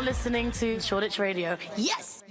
listening to Shoreditch Radio. Yes!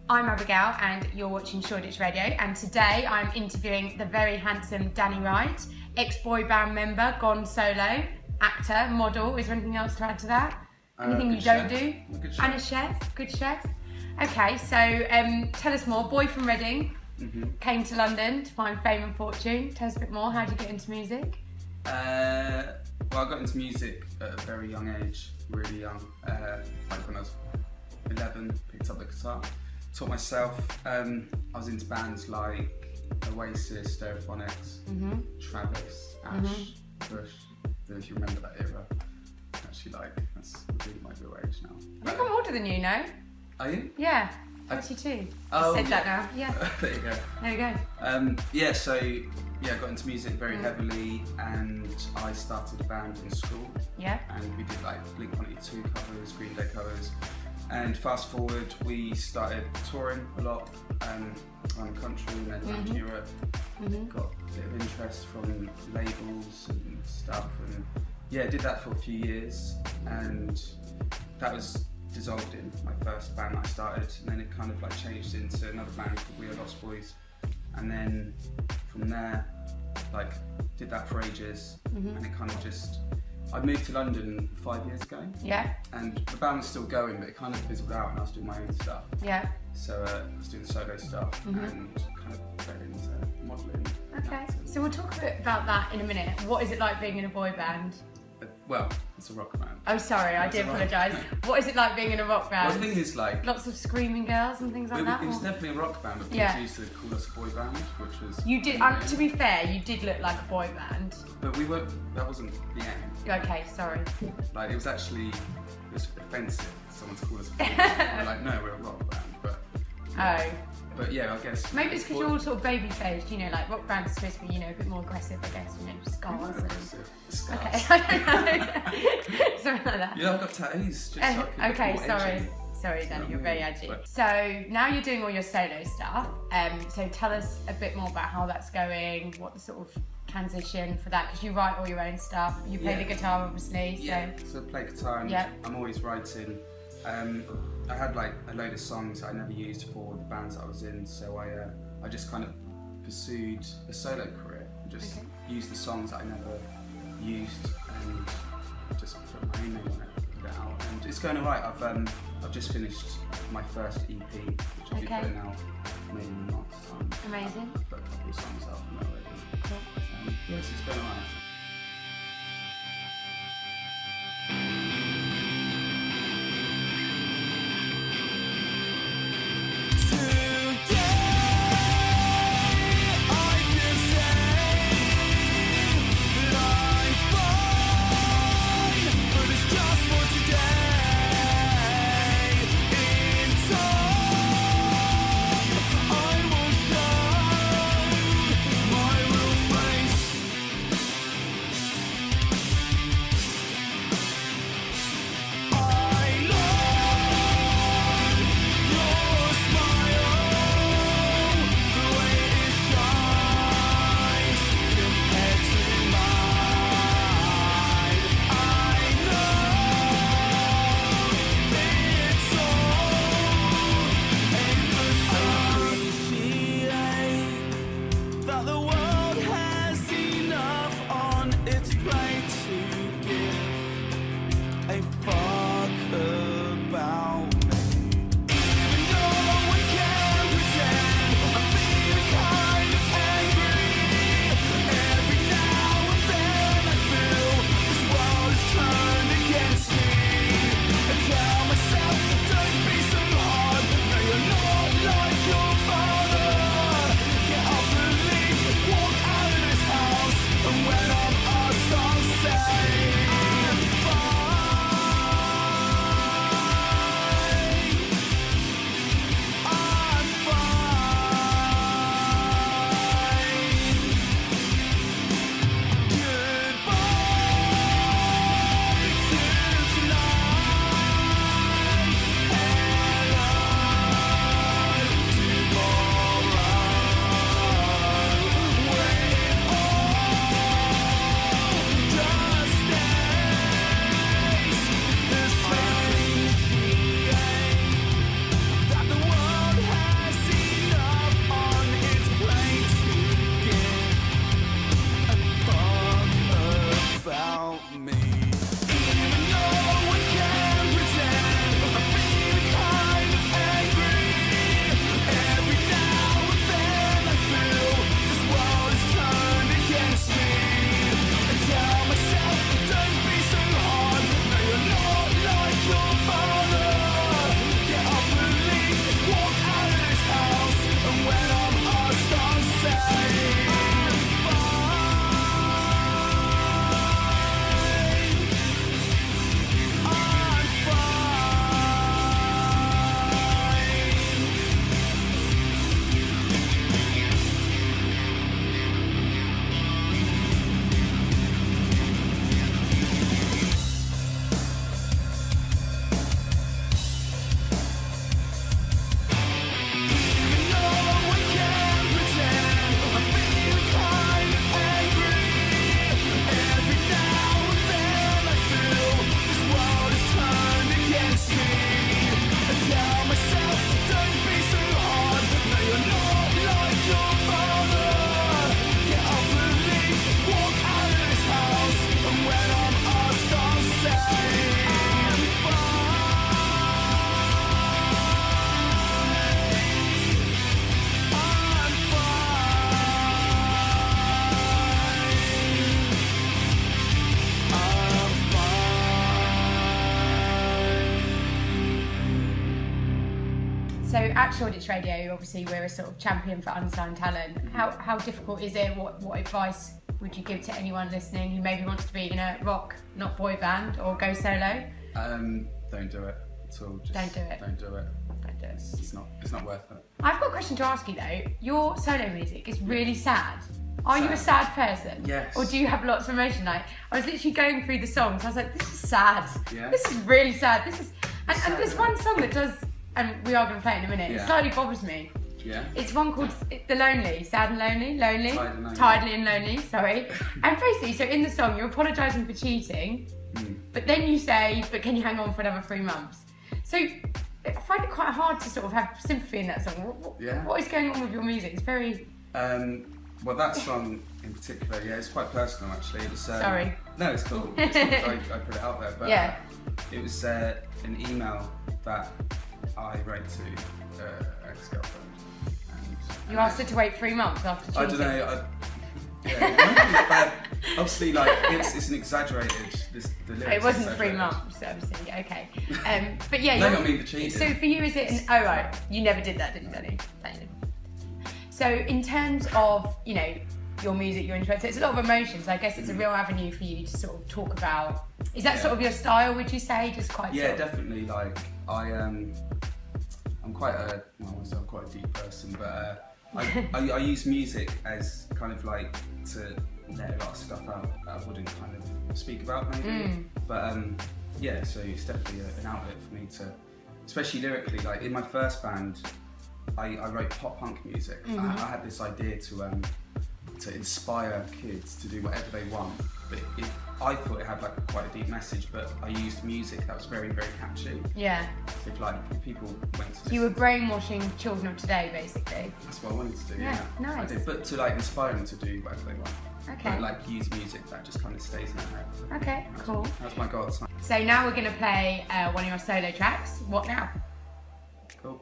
I'm Abigail and you're watching Shoreditch Radio, and today I'm interviewing the very handsome Danny Wright, ex-boy band member, gone solo, actor, model. Is there anything else to add to that? Anything you don't do? And a chef, good chef. Okay, so tell us more. Boy from Reading, came to London to find fame and fortune. Tell us a bit more. How did you get into music? Well, I got into music at a very young age, really young. Like when I was 11, picked up the guitar. Taught myself. I was into bands like Oasis, Stereophonics, Travis, Ash, Bush. I don't know if you remember that era. Actually, that's really my real age now. I think I'm older than you, no? Are you? Yeah, 32. Oh, said that now. Yeah. There you go. There you go. I got into music very heavily, and I started a band in school. Yeah. And we did Blink-182 covers, Green Day covers. And fast forward, we started touring a lot around the country and then around Europe. Got a bit of interest from labels and stuff, and did that for a few years, and that was dissolved in my first band that I started, and then it kind of changed into another band called We Are Lost Boys, and then from there did that for ages, and it kind of just. I moved to London 5 years ago. Yeah. And the band was still going, but it kind of fizzled out, and I was doing my own stuff. Yeah. So I was doing solo stuff and kind of fell into modelling. Okay. So we'll talk a bit about that in a minute. What is it like being in a boy band? Well, it's a rock band. Oh, sorry, I do apologise. What is it like being in a rock band? Well, the thing is lots of screaming girls and things like that? It was definitely a rock band, but people used to call us a boy band, which was... You did, to be fair, you did look like a boy band. But that wasn't the aim. Okay, sorry. It was offensive for someone to call us a boy band. We're no, we're a rock band, but... But yeah, I guess... Maybe it's because you're all sort of baby-faced, rock bands are supposed to be, a bit more aggressive, I guess, scars and... Scars. Okay, I don't know. Something like that. Yeah, I've got tattoos, just so I can look more edgy. Sorry, Danny, you're very edgy. So now you're doing all your solo stuff, so tell us a bit more about how that's going, what the sort of transition for that, because you write all your own stuff, you play the guitar obviously, so I play guitar and I'm always writing. I had a load of songs that I never used for the bands that I was in, so I just kind of pursued a solo career and just used the songs that I never used and just put my own name on it, put it out, and it's going alright. I've just finished my first EP, which I'll be putting out maybe in a month's time. Amazing. I've got a couple of songs out from there already. Cool. Yes, it's going alright. at Shoreditch Radio, obviously we're a sort of champion for unsigned talent. How difficult is it? What advice would you give to anyone listening who maybe wants to be in a rock, not boy band, or go solo? Don't do it at all. Just don't do it. Don't do it. Don't do it. It's not worth it. I've got a question to ask you though. Your solo music is really sad. Are you a sad person? Yes. Or do you have lots of emotion? Like, I was literally going through the songs. I was like, this is sad. Yeah. This is really sad. And there's one song that does, and we are going to play it in a minute. Yeah. It slightly bothers me. Yeah. It's one called The Lonely, Sad and Lonely, Tidally and Lonely, sorry. And basically, so in the song, you're apologising for cheating, but then you say, but can you hang on for another 3 months? So I find it quite hard to sort of have sympathy in that song. What is going on with your music? It's very... Well, that song in particular, it's quite personal actually. It was, Sorry. No, it's cool. It's cool 'cause I put it out there, but yeah. It was an email that I wrote to ex-girlfriend. You asked her to wait 3 months after cheating? I don't know. But obviously, like it's an exaggerated. The lyrics. It wasn't 3 months, obviously. Okay. But yeah. No, I mean the cheating. So for you, is it? Oh right, you never did that, did you, Danny? So in terms of your music, your interest, it's a lot of emotions. I guess it's a real avenue for you to sort of talk about. Is that sort of your style? Would you say, just quite? Yeah, definitely. Like I'm quite a deep person, but I use music as kind of like to let a lot of stuff out that I wouldn't kind of speak about maybe. But so it's definitely an outlet for me to, especially lyrically. Like in my first band, I wrote pop punk music. I had this idea to inspire kids to do whatever they want, but I thought it had like quite a deep message, but I used music that was very, very catchy. Yeah. So if people went to you were brainwashing children of today, basically. That's what I wanted to do. Yeah, nice. I did, but to like inspire them to do whatever they want. Okay. But like use music that just kind of stays in their head. Okay, cool. That's my goal. So now we're going to play one of your solo tracks. What now? Cool.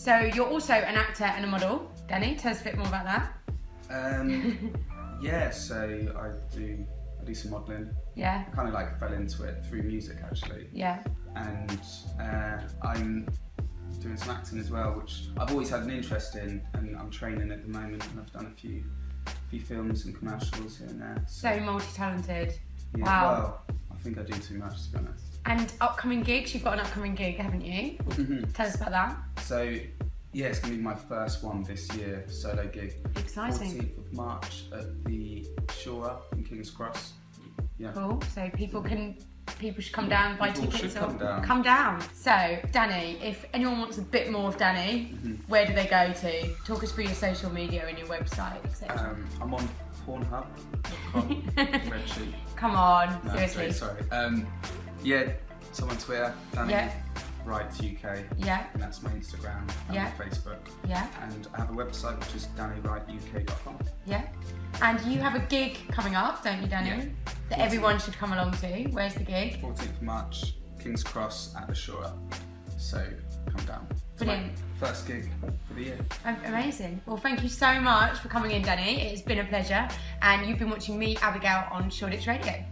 So you're also an actor and a model. Danny, tell us a bit more about that. Yeah, so I do some modelling. Yeah. I kind of like fell into it through music actually. Yeah. And I'm doing some acting as well, which I've always had an interest in, and I'm training at the moment, and I've done a few films and commercials here and there. So multi-talented. Yeah, Wow. Well, I think I do too much, to be honest. And upcoming gigs, you've got an upcoming gig, haven't you? Mm-hmm. Tell us about that. So, yeah, it's going to be my first one this year, solo gig. Exciting. 14th of March at the Shore in King's Cross. Yeah. Cool. So people should come down, buy People tickets. should come down. Come down. So, Danny, if anyone wants a bit more of Danny, where do they go to? Talk us through your social media and your website, etc. I'm on Pornhub.com. Red Sheep. Come on, No, seriously. sorry. Yeah, so I'm on Twitter, Danny Wright UK. Yeah. And that's my Instagram and Yeah. my Facebook. Yeah. And I have a website which is dannywrightuk.com. Yeah. And you have a gig coming up, don't you, Danny? Yeah. That everyone should come along to. Where's the gig? 14th of March, King's Cross at the Shore. So come down. It's Brilliant. my first gig for the year. Amazing. Well, thank you so much for coming in, Danny. It's been a pleasure. And you've been watching me, Abigail, on Shoreditch Radio.